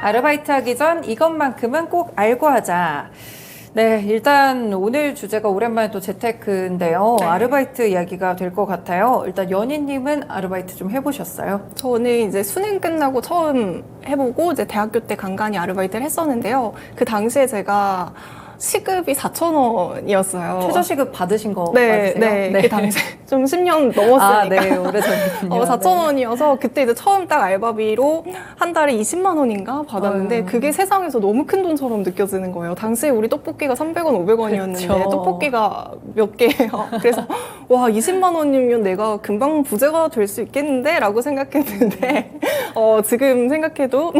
아르바이트 하기 전 이것만큼은 꼭 알고 하자. 네, 일단 오늘 주제가 오랜만에 또 재테크인데요. 네. 아르바이트 이야기가 될 것 같아요. 일단 연희님은 아르바이트 좀 해보셨어요? 저는 이제 수능 끝나고 처음 해보고 이제 대학교 때 간간히 아르바이트를 했었는데요. 그 당시에 제가 시급이 4,000원이었어요. 최저시급 받으신 거 네, 맞으세요? 네. 그 당시에 좀 10년 넘었으니까. 아, 네, 오래전이군요. 4,000원이어서 그때 이제 처음 딱 알바비로 한 달에 20만 원인가 받았는데 아유. 그게 세상에서 너무 큰 돈처럼 느껴지는 거예요. 당시에 우리 떡볶이가 300원, 500원이었는데 그쵸. 떡볶이가 몇 개예요. 그래서 와, 20만 원이면 내가 금방 부자가 될 수 있겠는데? 라고 생각했는데 지금 생각해도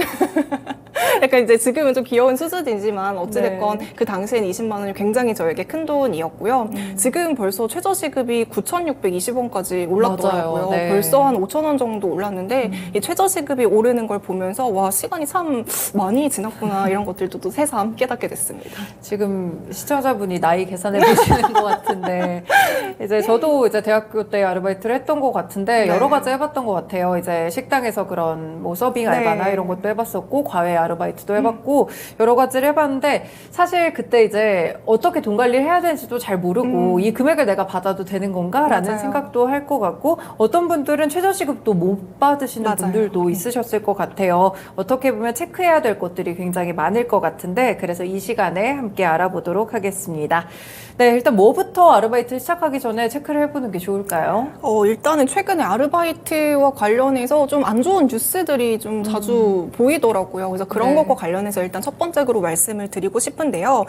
약간 이제 지금은 좀 귀여운 수준이지만 어찌됐건 네. 그 당시엔 20만 원이 굉장히 저에게 큰 돈이었고요. 지금 벌써 최저시급이 9,620원까지 올랐더라고요. 맞아요. 네. 벌써 한 5,000원 정도 올랐는데 이 최저시급이 오르는 걸 보면서 와, 시간이 참 많이 지났구나 이런 것들도 또 새삼 깨닫게 됐습니다. 지금 시청자분이 나이 계산해 보시는 것 같은데 이제 저도 이제 대학교 때 아르바이트를 했던 것 같은데 네. 여러 가지 해봤던 것 같아요. 이제 식당에서 그런 뭐 서빙 알바나 네. 이런 것도 해봤었고 과외 아르바이트도 해봤고 여러 가지를 해봤는데 사실 그때 이제 어떻게 돈 관리를 해야 되는지도 잘 모르고 이 금액을 내가 받아도 되는 건가라는 맞아요. 생각도 할 것 같고 어떤 분들은 최저시급도 못 받으시는 맞아요. 분들도 있으셨을 것 같아요. 어떻게 보면 체크해야 될 것들이 굉장히 많을 것 같은데 그래서 이 시간에 함께 알아보도록 하겠습니다. 네, 일단 뭐부터 아르바이트 시작하기 전에 체크를 해보는 게 좋을까요? 일단은 최근에 아르바이트와 관련해서 좀 안 좋은 뉴스들이 좀 자주 보이더라고요. 그래서 그런 네. 것과 관련해서 일단 첫 번째로 말씀을 드리고 싶은데요.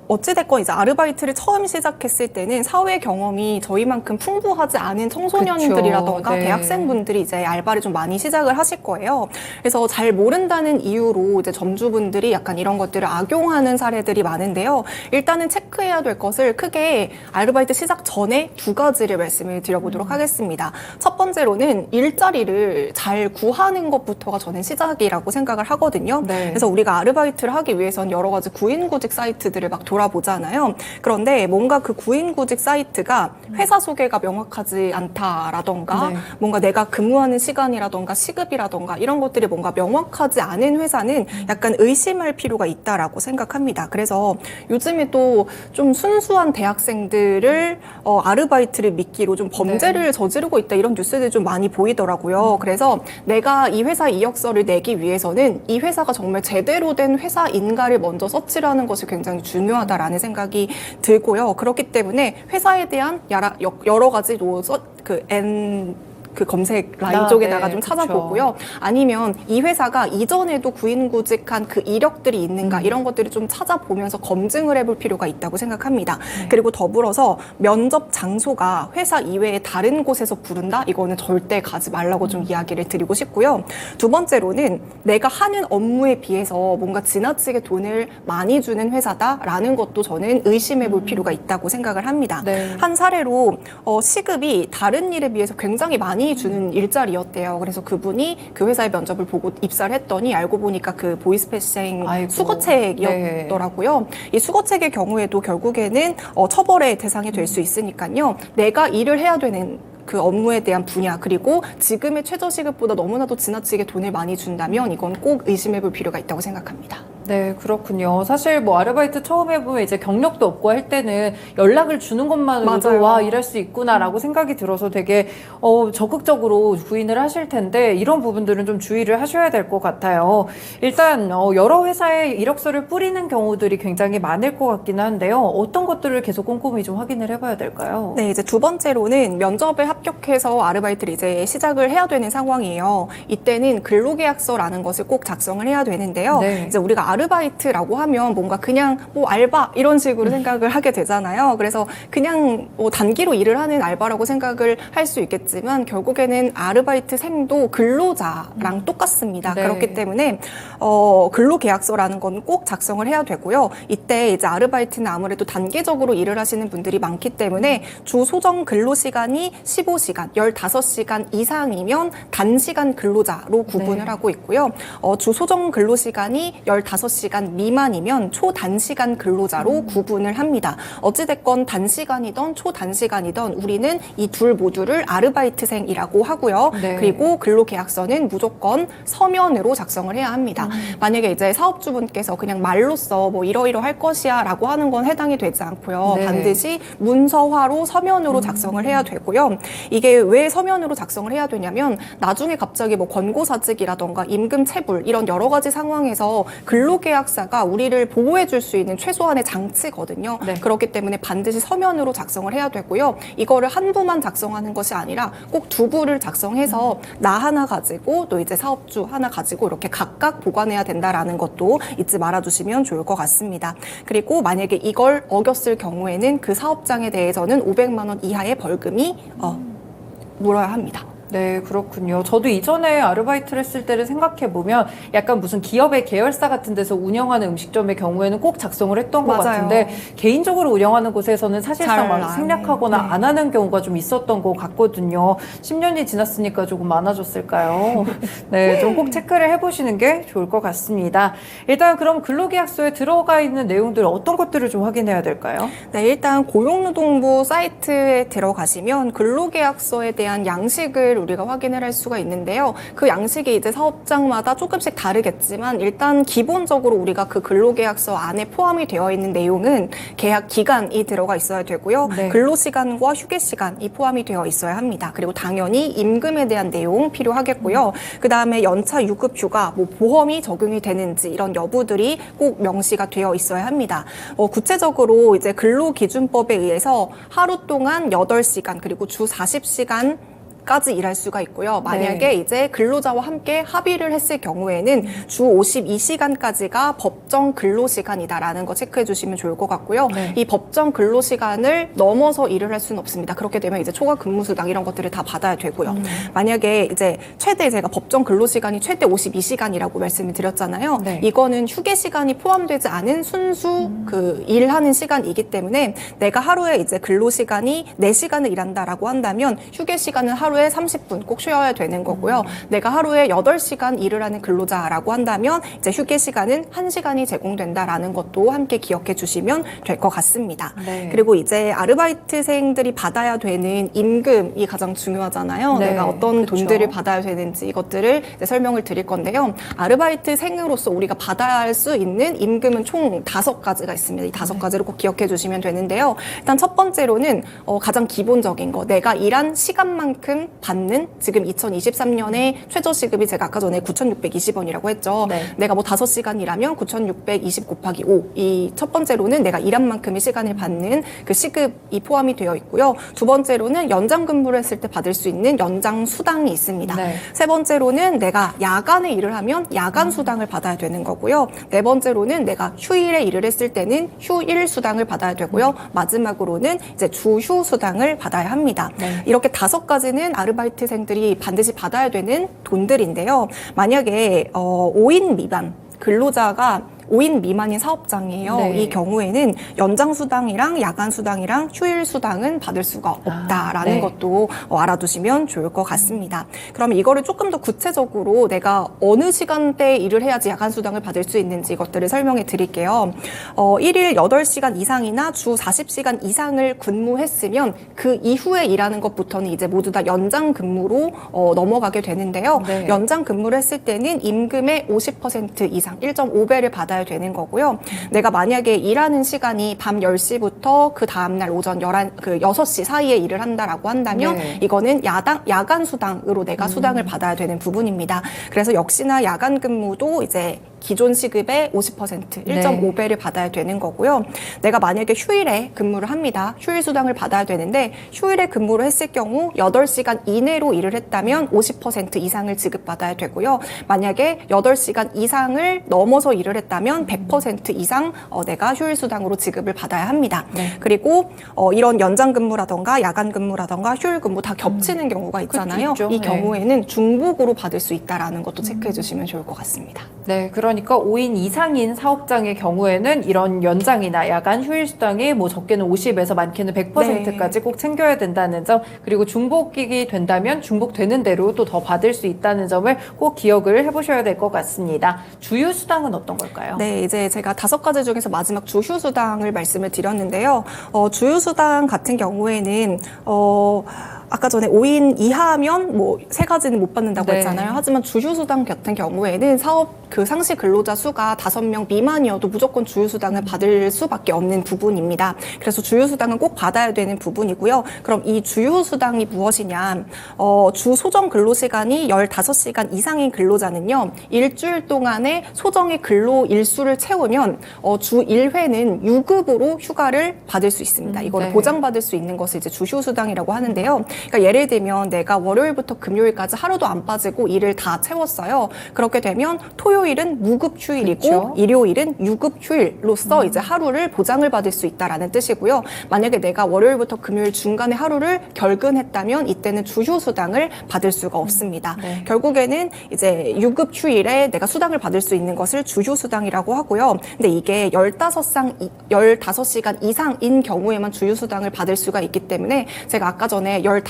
어찌됐건 이제 아르바이트를 처음 시작했을 때는 사회 경험이 저희만큼 풍부하지 않은 청소년들이라던가 그쵸. 네. 대학생분들이 이제 알바를 좀 많이 시작을 하실 거예요. 그래서 잘 모른다는 이유로 이제 점주분들이 약간 이런 것들을 악용하는 사례들이 많은데요. 일단은 체크해야 될 것을 크게 아르바이트 시작 전에 두 가지를 말씀을 드려보도록 하겠습니다. 첫 번째로는 일자리를 잘 구하는 것부터가 저는 시작이라고 생각을 하거든요. 네. 그래서 우리가 아르바이트를 하기 위해선 여러 가지 구인구직 사이트들을 막 돌아보잖아요. 그런데 뭔가 그 구인구직 사이트가 회사 소개가 명확하지 않다라던가 네. 뭔가 내가 근무하는 시간이라던가 시급이라던가 이런 것들이 뭔가 명확하지 않은 회사는 약간 의심할 필요가 있다라고 생각합니다. 그래서 요즘에 또 좀 순수한 대학생들을 아르바이트를 미끼로 좀 범죄를 저지르고 있다 이런 뉴스들이 좀 많이 보이더라고요. 그래서 내가 이 회사 이력서를 내기 위해서는 이 회사가 정말 제대로 된 회사인가를 먼저 서치를 하는 것이 굉장히 중요하다라는 생각이 들고요. 그렇기 때문에 회사에 대한 여러 가지 그 검색 라인 쪽에다가 네, 좀 그쵸. 찾아보고요. 아니면 이 회사가 이전에도 구인구직한 그 이력들이 있는가 이런 것들을 좀 찾아보면서 검증을 해볼 필요가 있다고 생각합니다. 그리고 더불어서 면접 장소가 회사 이외에 다른 곳에서 부른다? 이거는 절대 가지 말라고 좀 이야기를 드리고 싶고요. 두 번째로는 내가 하는 업무에 비해서 뭔가 지나치게 돈을 많이 주는 회사다라는 것도 저는 의심해 볼 필요가 있다고 생각을 합니다. 네. 한 사례로 시급이 다른 일에 비해서 굉장히 많이 주는 일자리였대요. 그래서 그분이 그 회사의 면접을 보고 입사를 했더니 알고 보니까 그 보이스피싱 아이고. 수거책이었더라고요. 이 수거책의 경우에도 결국에는 처벌의 대상이 될 수 있으니까요. 내가 일을 해야 되는 그 업무에 대한 분야 그리고 지금의 최저시급보다 너무나도 지나치게 돈을 많이 준다면 이건 꼭 의심해 볼 필요가 있다고 생각합니다. 네, 그렇군요. 사실 뭐 아르바이트 처음 해보면 이제 경력도 없고 할 때는 연락을 주는 것만으로도 맞아요. 와, 일할 수 있구나라고 생각이 들어서 되게 적극적으로 구인을 하실 텐데 이런 부분들은 좀 주의를 하셔야 될 것 같아요. 일단 여러 회사에 이력서를 뿌리는 경우들이 굉장히 많을 것 같기는 한데요. 어떤 것들을 계속 꼼꼼히 좀 확인을 해봐야 될까요? 네, 이제 두 번째로는 면접에 합격해서 아르바이트를 이제 시작을 해야 되는 상황이에요. 이때는 근로계약서라는 것을 꼭 작성을 해야 되는데요. 네. 이제 우리가 아르바이트라고 하면 뭔가 그냥 뭐 알바 이런 식으로 생각을 하게 되잖아요. 그래서 그냥 뭐 단기로 일을 하는 알바라고 생각을 할 수 있겠지만 결국에는 아르바이트생도 근로자랑 똑같습니다. 네. 그렇기 때문에 근로계약서라는 건 꼭 작성을 해야 되고요. 이때 이제 아르바이트는 아무래도 단계적으로 일을 하시는 분들이 많기 때문에 주 소정 근로시간이 15시간, 15시간 이상이면 단시간 근로자로 구분을 네. 하고 있고요. 주 소정 근로시간이 15 25시간 미만이면 초단시간 근로자로 구분을 합니다. 어찌됐건 단시간이던 초단시간이던 우리는 이 둘 모두를 아르바이트생이라고 하고요. 네. 그리고 근로계약서는 무조건 서면으로 작성을 해야 합니다. 만약에 이제 사업주분께서 그냥 말로써 뭐 이러이러할 것이야 라고 하는 건 해당이 되지 않고요. 네. 반드시 문서화로 서면으로 작성을 해야 되고요. 이게 왜 서면으로 작성을 해야 되냐면 나중에 갑자기 뭐 권고사직이라던가 임금 체불 이런 여러 가지 상황에서 근로계약사가 우리를 보호해 줄 수 있는 최소한의 장치거든요. 네. 그렇기 때문에 반드시 서면으로 작성을 해야 되고요. 이거를 한 부만 작성하는 것이 아니라 꼭 두 부를 작성해서 나 하나 가지고 또 이제 사업주 하나 가지고 이렇게 각각 보관해야 된다라는 것도 잊지 말아주시면 좋을 것 같습니다. 그리고 만약에 이걸 어겼을 경우에는 그 사업장에 대해서는 500만 원 이하의 벌금이 물어야 합니다. 네, 그렇군요. 저도 이전에 아르바이트를 했을 때를 생각해 보면 약간 무슨 기업의 계열사 같은 데서 운영하는 음식점의 경우에는 꼭 작성을 했던 것 맞아요. 같은데 개인적으로 운영하는 곳에서는 사실상 잘 막 안 생략하거나 해요. 네. 안 하는 경우가 좀 있었던 것 같거든요. 10년이 지났으니까 조금 많아졌을까요? 네, 좀 꼭 체크를 해보시는 게 좋을 것 같습니다. 일단 그럼 근로계약서에 들어가 있는 내용들 어떤 것들을 좀 확인해야 될까요? 네, 일단 고용노동부 사이트에 들어가시면 근로계약서에 대한 양식을 우리가 확인을 할 수가 있는데요. 그 양식이 이제 사업장마다 조금씩 다르겠지만 일단 기본적으로 우리가 그 근로계약서 안에 포함이 되어 있는 내용은 계약 기간이 들어가 있어야 되고요. 네. 근로시간과 휴게시간이 포함이 되어 있어야 합니다. 그리고 당연히 임금에 대한 내용 필요하겠고요. 그다음에 연차 유급 휴가, 뭐 보험이 적용이 되는지 이런 여부들이 꼭 명시가 되어 있어야 합니다. 구체적으로 이제 근로기준법에 의해서 하루 동안 8시간 그리고 주 40시간 까지 일할 수가 있고요. 만약에 네. 이제 근로자와 함께 합의를 했을 경우에는 주 52시간까지가 법정 근로시간이다라는 거 체크해 주시면 좋을 것 같고요. 네. 이 법정 근로시간을 넘어서 일을 할 수는 없습니다. 그렇게 되면 이제 초과 근무수당 이런 것들을 다 받아야 되고요. 만약에 이제 최대 제가 법정 근로시간이 최대 52시간이라고 말씀을 드렸잖아요. 네. 이거는 휴게 시간이 포함되지 않은 순수 그 일하는 시간이기 때문에 내가 하루에 이제 근로시간이 4시간을 일한다라고 한다면 휴게 시간은 하루에 30분 꼭 쉬어야 되는 거고요. 내가 하루에 8시간 일을 하는 근로자라고 한다면 이제 휴게 시간은 1시간이 제공된다라는 것도 함께 기억해 주시면 될 것 같습니다. 네. 그리고 이제 아르바이트생들이 받아야 되는 임금이 가장 중요하잖아요. 네, 내가 어떤 그쵸. 돈들을 받아야 되는지 이것들을 이제 설명을 드릴 건데요. 아르바이트생으로서 우리가 받아야 할 수 있는 임금은 총 5가지가 있습니다. 이 5가지를 꼭 기억해 주시면 되는데요. 일단 첫 번째로는 가장 기본적인 거, 내가 일한 시간만큼 받는 지금 2023년에 최저시급이 제가 아까 전에 9,620원이라고 했죠. 네. 내가 뭐 5시간 일하면 9,620 곱하기 5. 이 첫 번째로는 내가 일한 만큼의 시간을 받는 그 시급이 포함이 되어 있고요. 두 번째로는 연장 근무를 했을 때 받을 수 있는 연장 수당이 있습니다. 네. 세 번째로는 내가 야간에 일을 하면 야간 수당을 받아야 되는 거고요. 네 번째로는 내가 휴일에 일을 했을 때는 휴일 수당을 받아야 되고요. 마지막으로는 이제 주휴 수당을 받아야 합니다. 네. 이렇게 5가지는 아르바이트생들이 반드시 받아야 되는 돈들인데요. 만약에 5인 미만 근로자가 5인 미만인 사업장이에요. 네. 이 경우에는 연장 수당이랑 야간 수당이랑 휴일 수당은 받을 수가 없다라는 네. 것도 알아두시면 좋을 것 같습니다. 그러면 이거를 조금 더 구체적으로 내가 어느 시간대에 일을 해야지 야간 수당을 받을 수 있는지 이것들을 설명해 드릴게요. 1일 8시간 이상이나 주 40시간 이상을 근무했으면 그 이후에 일하는 것부터는 이제 모두 다 연장 근무로 넘어가게 되는데요. 네. 연장 근무를 했을 때는 임금의 50% 이상 1.5배를 받아야 되는 거고요. 내가 만약에 일하는 시간이 밤 10시부터 그 다음날 오전 6시 사이에 일을 한다라고 한다면 네. 이거는 야간 수당으로 내가 수당을 받아야 되는 부분입니다. 그래서 역시나 야간 근무도 이제 기존 시급의 50%, 1.5배를 받아야 되는 거고요. 내가 만약에 휴일에 근무를 합니다. 휴일 수당을 받아야 되는데 휴일에 근무를 했을 경우 8시간 이내로 일을 했다면 50% 이상을 지급받아야 되고요. 만약에 8시간 이상을 넘어서 일을 했다면 100% 이상 내가 휴일 수당으로 지급을 받아야 합니다. 네. 그리고 이런 연장 근무라던가 야간 근무라던가 휴일 근무 다 겹치는 경우가 있잖아요. 있죠. 이 네. 경우에는 중복으로 받을 수 있다는 것도 체크해 주시면 좋을 것 같습니다. 네, 그러니까 그러니까 5인 이상인 사업장의 경우에는 이런 연장이나 야간 휴일 수당이 뭐 적게는 50에서 많게는 100%까지 꼭 챙겨야 된다는 점, 그리고 중복이 된다면 중복되는 대로 또 더 받을 수 있다는 점을 꼭 기억을 해보셔야 될 것 같습니다. 주휴 수당은 어떤 걸까요? 네, 이제 제가 5가지 중에서 마지막 주휴 수당을 말씀을 드렸는데요. 주휴 수당 같은 경우에는 아까 전에 5인 이하면 뭐 3가지는 못 받는다고 네. 했잖아요. 하지만 주휴수당 같은 경우에는 상시 근로자 수가 5명 미만이어도 무조건 주휴수당을 받을 수밖에 없는 부분입니다. 그래서 주휴수당은 꼭 받아야 되는 부분이고요. 그럼 이 주휴수당이 무엇이냐? 주 소정 근로시간이 15시간 이상인 근로자는요. 일주일 동안의 소정의 근로 일수를 채우면 주 1회는 유급으로 휴가를 받을 수 있습니다. 이거를 네. 보장받을 수 있는 것을 이제 주휴수당이라고 하는데요. 그러니까 예를 들면 내가 월요일부터 금요일까지 하루도 안 빠지고 일을 다 채웠어요. 그렇게 되면 토요일은 무급 휴일이고 그렇죠. 일요일은 유급 휴일로서 이제 하루를 보장을 받을 수 있다라는 뜻이고요. 만약에 내가 월요일부터 금요일 중간에 하루를 결근했다면 이때는 주휴수당을 받을 수가 없습니다. 네. 결국에는 이제 유급 휴일에 내가 수당을 받을 수 있는 것을 주휴수당이라고 하고요. 근데 이게 15시간 이상인 경우에만 주휴수당을 받을 수가 있기 때문에 제가 아까 전에 15시간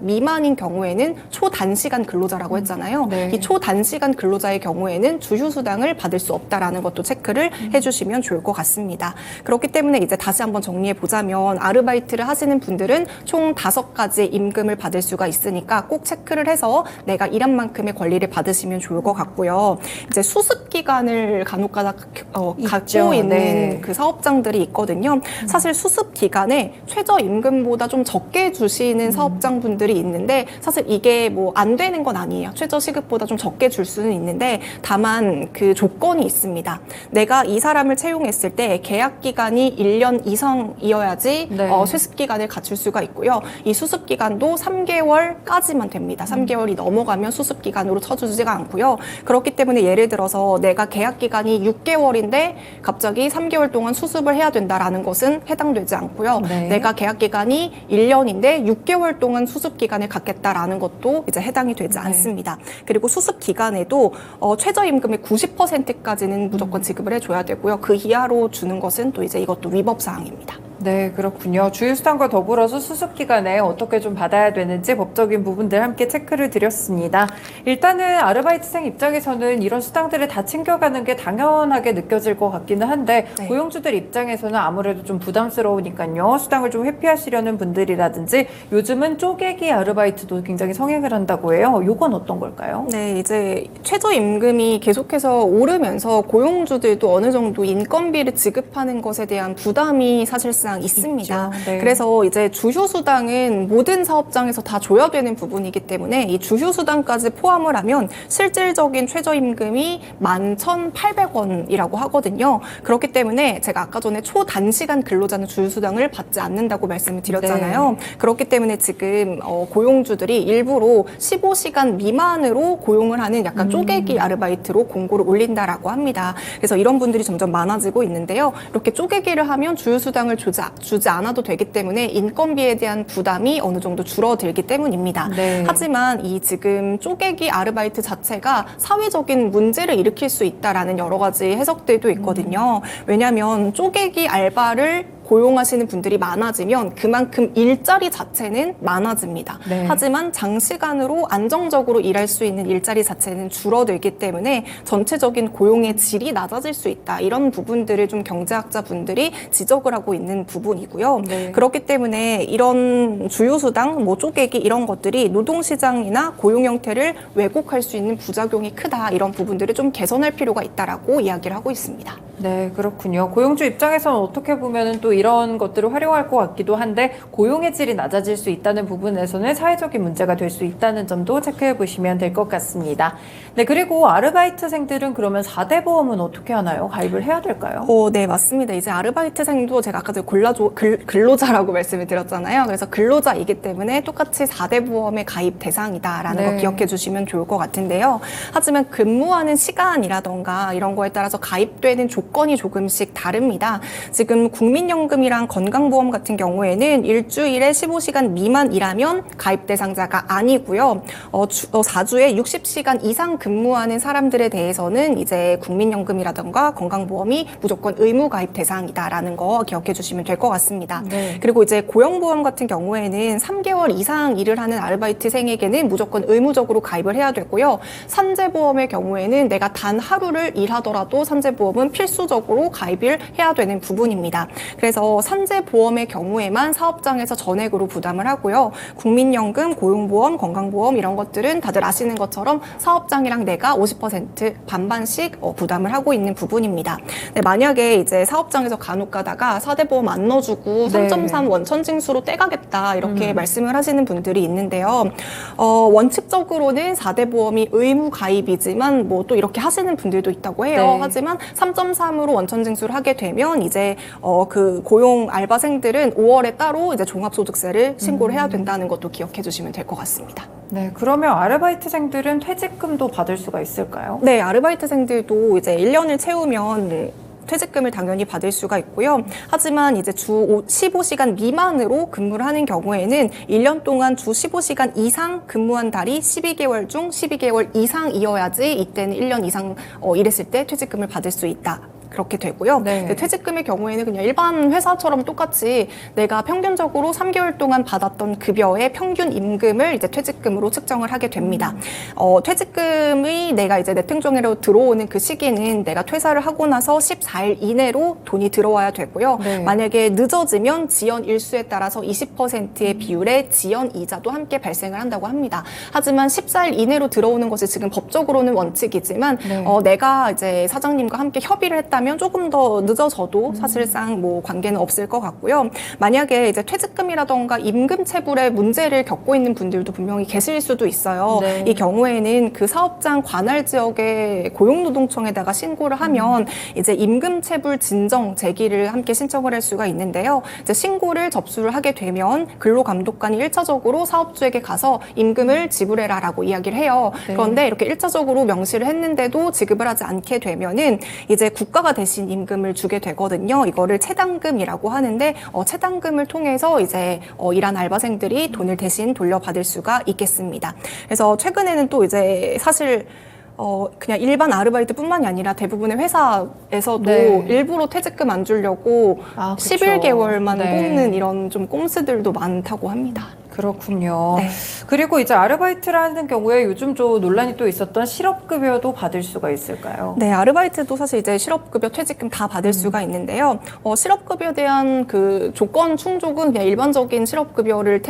미만인 경우에는 초단시간 근로자라고 했잖아요. 네. 이 초단시간 근로자의 경우에는 주휴수당을 받을 수 없다라는 것도 체크를 해주시면 좋을 것 같습니다. 그렇기 때문에 이제 다시 한번 정리해 보자면 아르바이트를 하시는 분들은 총 5가지의 임금을 받을 수가 있으니까 꼭 체크를 해서 내가 일한 만큼의 권리를 받으시면 좋을 것 같고요. 이제 수습 기간을 간혹가다 갖고 있는 네. 그 사업장들이 있거든요. 사실 수습 기간에 최저 임금보다 좀 적게 주시는 사업장분들이 있는데 사실 이게 뭐 안 되는 건 아니에요. 최저 시급보다 좀 적게 줄 수는 있는데 다만 그 조건이 있습니다. 내가 이 사람을 채용했을 때 계약 기간이 1년 이상이어야지 네. 수습 기간을 갖출 수가 있고요. 이 수습 기간도 3개월까지만 됩니다. 3개월이 넘어가면 수습 기간으로 쳐주지가 않고요. 그렇기 때문에 예를 들어서 내가 계약 기간이 6개월인데 갑자기 3개월 동안 수습을 해야 된다라는 것은 해당되지 않고요. 네. 내가 계약 기간이 1년인데 6개월 동안 수습 기간을 갖겠다라는 것도 이제 해당이 되지 않습니다. 그리고 수습 기간에도 최저임금의 90%까지는 무조건 지급을 해줘야 되고요. 그 이하로 주는 것은 또 이제 이것도 위법 사항입니다. 네, 그렇군요. 주휴수당과 더불어서 수습 기간에 어떻게 좀 받아야 되는지 법적인 부분들 함께 체크를 드렸습니다. 일단은 아르바이트생 입장에서는 이런 수당들을 다 챙겨가는 게 당연하게 느껴질 것 같기는 한데 네. 고용주들 입장에서는 아무래도 좀 부담스러우니까요. 수당을 좀 회피하시려는 분들이라든지 요즘은 쪼개기 아르바이트도 굉장히 성행을 한다고 해요. 요건 어떤 걸까요? 네, 이제 최저임금이 계속해서 오르면서 고용주들도 어느 정도 인건비를 지급하는 것에 대한 부담이 사실상 있습니다. 있죠. 네. 그래서 이제 주휴수당은 모든 사업장에서 다 줘야 되는 부분이기 때문에 이 주휴수당까지 포함을 하면 실질적인 최저임금이 11,800원이라고 하거든요. 그렇기 때문에 제가 아까 전에 초단시간 근로자는 주휴수당을 받지 않는다고 말씀을 드렸잖아요. 그렇기 때문에 지금 고용주들이 일부러 15시간 미만으로 고용을 하는 약간 쪼개기 아르바이트로 공고를 올린다라고 합니다. 그래서 이런 분들이 점점 많아지고 있는데요. 이렇게 쪼개기를 하면 주휴수당을 주지 않아도 되기 때문에 인건비에 대한 부담이 어느 정도 줄어들기 때문입니다. 네. 하지만 이 지금 쪼개기 아르바이트 자체가 사회적인 문제를 일으킬 수 있다라는 여러 가지 해석들도 있거든요. 왜냐하면 쪼개기 알바를 고용하시는 분들이 많아지면 그만큼 일자리 자체는 많아집니다. 네. 하지만 장시간으로 안정적으로 일할 수 있는 일자리 자체는 줄어들기 때문에 전체적인 고용의 질이 낮아질 수 있다. 이런 부분들을 좀 경제학자 분들이 지적을 하고 있는 부분이고요. 네. 그렇기 때문에 이런 주휴수당, 뭐 쪼개기 이런 것들이 노동시장이나 고용 형태를 왜곡할 수 있는 부작용이 크다. 이런 부분들을 좀 개선할 필요가 있다라고 이야기를 하고 있습니다. 네, 그렇군요. 고용주 입장에서는 어떻게 보면은 또 이런 것들을 활용할 것 같기도 한데 고용의 질이 낮아질 수 있다는 부분에서는 사회적인 문제가 될 수 있다는 점도 체크해 보시면 될 것 같습니다. 네, 그리고 아르바이트생들은 그러면 4대 보험은 어떻게 하나요? 가입을 해야 될까요? 네, 맞습니다. 이제 아르바이트생도 제가 아까 전에 근로자라고 말씀을 드렸잖아요. 그래서 근로자이기 때문에 똑같이 4대 보험의 가입 대상이다라는 네. 거 기억해 주시면 좋을 것 같은데요. 하지만 근무하는 시간이라던가 이런 거에 따라서 가입되는 조건 조건이 조금씩 다릅니다. 지금 국민연금이랑 건강보험 같은 경우에는 일주일에 15시간 미만 일하면 가입 대상자가 아니고요. 4주에 60시간 이상 근무하는 사람들에 대해서는 이제 국민연금이라던가 건강보험이 무조건 의무 가입 대상이다라는 거 기억해 주시면 될 것 같습니다. 네. 그리고 이제 고용보험 같은 경우에는 3개월 이상 일을 하는 아르바이트생에게는 무조건 의무적으로 가입을 해야 되고요. 산재보험의 경우에는 내가 단 하루를 일하더라도 산재보험은 필수적으로 가입을 해야 되는 부분입니다. 그래서 산재보험의 경우에만 사업장에서 전액으로 부담을 하고요. 국민연금, 고용보험, 건강보험 이런 것들은 다들 아시는 것처럼 사업장이랑 내가 50% 반반씩 부담을 하고 있는 부분입니다. 네, 만약에 이제 사업장에서 간혹 가다가 4대 보험 안 넣어주고 네. 3.3 원천징수로 떼가겠다 이렇게 말씀을 하시는 분들이 있는데요. 원칙적으로는 4대 보험이 의무 가입이지만 뭐 또 이렇게 하시는 분들도 있다고 해요. 네. 하지만 3.3으로 원천징수를 하게 되면 이제 그 고용 알바생들은 5월에 따로 이제 종합소득세를 신고를 해야 된다는 것도 기억해 주시면 될 것 같습니다. 네, 그러면 아르바이트생들은 퇴직금도 받을 수가 있을까요? 네, 아르바이트생들도 이제 1년을 채우면 퇴직금을 당연히 받을 수가 있고요. 하지만 이제 주 15시간 미만으로 근무를 하는 경우에는 1년 동안 주 15시간 이상 근무한 달이 12개월 중 12개월 이상이어야지 이때는 1년 이상 일했을 때 퇴직금을 받을 수 있다. 그렇게 되고요. 네. 퇴직금의 경우에는 그냥 일반 회사처럼 똑같이 내가 평균적으로 3개월 동안 받았던 급여의 평균 임금을 이제 퇴직금으로 측정을 하게 됩니다. 퇴직금이 내가 이제 내통정에로 들어오는 그 시기는 내가 퇴사를 하고 나서 14일 이내로 돈이 들어와야 되고요. 네. 만약에 늦어지면 지연 일수에 따라서 20%의 비율의 지연 이자도 함께 발생을 한다고 합니다. 하지만 14일 이내로 들어오는 것이 지금 법적으로는 원칙이지만 네. 내가 이제 사장님과 함께 협의를 했다면 조금 더 늦어져도 사실상 뭐 관계는 없을 것 같고요. 만약에 이제 퇴직금이라던가 임금 체불의 문제를 겪고 있는 분들도 분명히 계실 수도 있어요. 네. 이 경우에는 그 사업장 관할 지역의 고용노동청에다가 신고를 하면 이제 임금 체불 진정 제기를 함께 신청을 할 수가 있는데요. 이제 신고를 접수를 하게 되면 근로감독관이 1차적으로 사업주에게 가서 임금을 지불해라라고 이야기를 해요. 네. 그런데 이렇게 1차적으로 명시를 했는데도 지급을 하지 않게 되면은 이제 국가가 대신 임금을 주게 되거든요. 이거를 채당금이라고 하는데 채당금을 통해서 이제 일한 알바생들이 돈을 대신 돌려받을 수가 있겠습니다. 그래서 최근에는 또 이제 사실 그냥 일반 아르바이트뿐만이 아니라 대부분의 회사에서도 네. 일부러 퇴직금 안 주려고 아, 그쵸. 11개월만 네. 뽑는 이런 좀 꼼수들도 많다고 합니다. 그렇군요. 네. 그리고 이제 아르바이트를 하는 경우에 요즘 좀 논란이 또 있었던 실업급여도 받을 수가 있을까요? 네, 아르바이트도 사실 이제 실업급여, 퇴직금 다 받을 수가 있는데요. 실업급여에 대한 그 조건 충족은 그냥 일반적인 실업급여를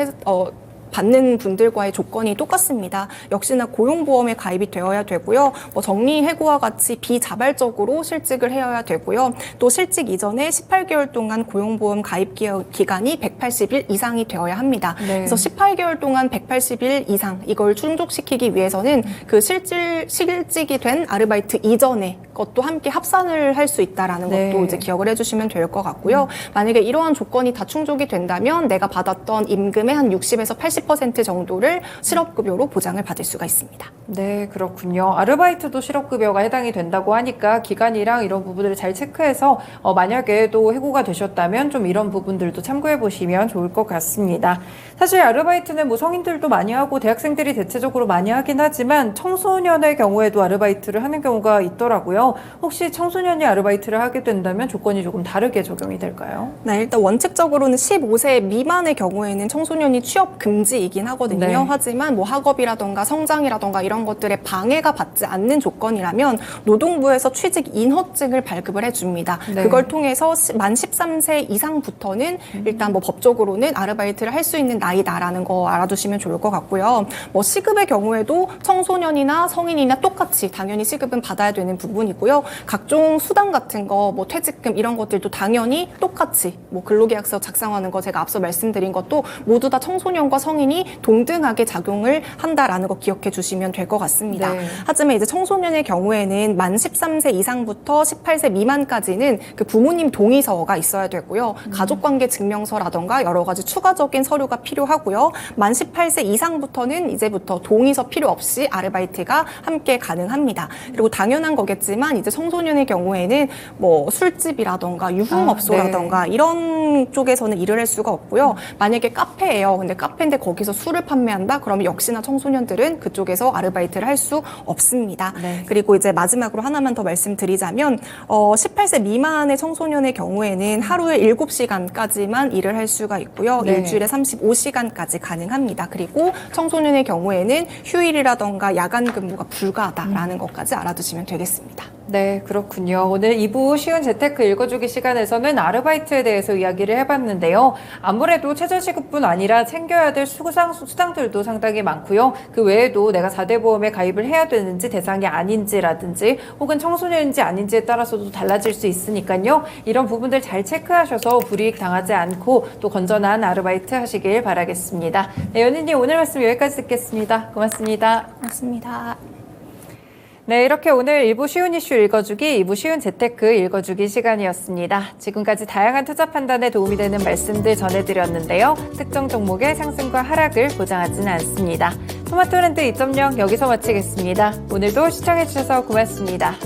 받는 분들과의 조건이 똑같습니다. 역시나 고용보험에 가입이 되어야 되고요. 정리해고와 같이 비자발적으로 실직을 해야 되고요. 또 실직 이전에 18개월 동안 고용보험 가입 기간이 180일 이상이 되어야 합니다. 네. 그래서 18개월 동안 180일 이상 이걸 충족시키기 위해서는 그 실직이 된 아르바이트 이전에 것도 함께 합산을 할 수 있다라는 네. 것도 이제 기억을 해주시면 될 것 같고요. 만약에 이러한 조건이 다 충족이 된다면 내가 받았던 임금의 한 60에서 80% 정도를 실업급여로 보장을 받을 수가 있습니다. 네, 그렇군요. 아르바이트도 실업급여가 해당이 된다고 하니까 기간이랑 이런 부분들을 잘 체크해서 만약에 또 해고가 되셨다면 좀 이런 부분들도 참고해 보시면 좋을 것 같습니다. 사실 아르바이트는 뭐 성인들도 많이 하고 대학생들이 대체적으로 많이 하긴 하지만 청소년의 경우에도 아르바이트를 하는 경우가 있더라고요. 혹시 청소년이 아르바이트를 하게 된다면 조건이 조금 다르게 적용이 될까요? 네, 일단 원칙적으로는 15세 미만의 경우에는 청소년이 취업 금지이긴 하거든요. 네. 하지만 뭐 학업이라던가 성장이라던가 이런 것들에 방해가 받지 않는 조건이라면 노동부에서 취직 인허증을 발급을 해줍니다. 네. 그걸 통해서 만 13세 이상부터는 일단 뭐 법적으로는 아르바이트를 할 수 있는 나이다라는 거 알아두시면 좋을 것 같고요. 뭐 시급의 경우에도 청소년이나 성인이나 똑같이 당연히 시급은 받아야 되는 부분이고요. 각종 수당 같은 거, 뭐 퇴직금 이런 것들도 당연히 똑같이 뭐 근로계약서 작성하는 거 제가 앞서 말씀드린 것도 모두 다 청소년과 성인 성인이 동등하게 작용을 한다라는 거 기억해 주시면 될 것 같습니다. 네. 하지만 이제 청소년의 경우에는 만 13세 이상부터 18세 미만까지는 그 부모님 동의서가 있어야 되고요. 가족관계 증명서라던가 여러 가지 추가적인 서류가 필요하고요. 만 18세 이상부터는 이제부터 동의서 필요 없이 아르바이트가 함께 가능합니다. 그리고 당연한 거겠지만 이제 청소년의 경우에는 뭐 술집이라던가 유흥업소라던가 이런 쪽에서는 일을 할 수가 없고요. 만약에 카페예요. 근데 카페인데 거기서 술을 판매한다? 그러면 역시나 청소년들은 그쪽에서 아르바이트를 할 수 없습니다. 네. 그리고 이제 마지막으로 하나만 더 말씀드리자면 18세 미만의 청소년의 경우에는 하루에 7시간까지만 일을 할 수가 있고요. 네. 일주일에 35시간까지 가능합니다. 그리고 청소년의 경우에는 휴일이라던가 야간 근무가 불가하다라는 것까지 알아두시면 되겠습니다. 네, 그렇군요. 오늘 2부 쉬운 재테크 읽어주기 시간에서는 아르바이트에 대해서 이야기를 해봤는데요. 아무래도 최저시급뿐 아니라 챙겨야 될 수당들도 상당히 많고요. 그 외에도 내가 4대 보험에 가입을 해야 되는지 대상이 아닌지라든지 혹은 청소년인지 아닌지에 따라서도 달라질 수 있으니까요. 이런 부분들 잘 체크하셔서 불이익 당하지 않고 또 건전한 아르바이트 하시길 바라겠습니다. 네, 연희님 오늘 말씀 여기까지 듣겠습니다. 고맙습니다. 고맙습니다. 네, 이렇게 오늘 1부 쉬운 이슈 읽어주기, 2부 쉬운 재테크 읽어주기 시간이었습니다. 지금까지 다양한 투자 판단에 도움이 되는 말씀들 전해드렸는데요. 특정 종목의 상승과 하락을 보장하지는 않습니다. 토마토랜드 2.0 여기서 마치겠습니다. 오늘도 시청해주셔서 고맙습니다.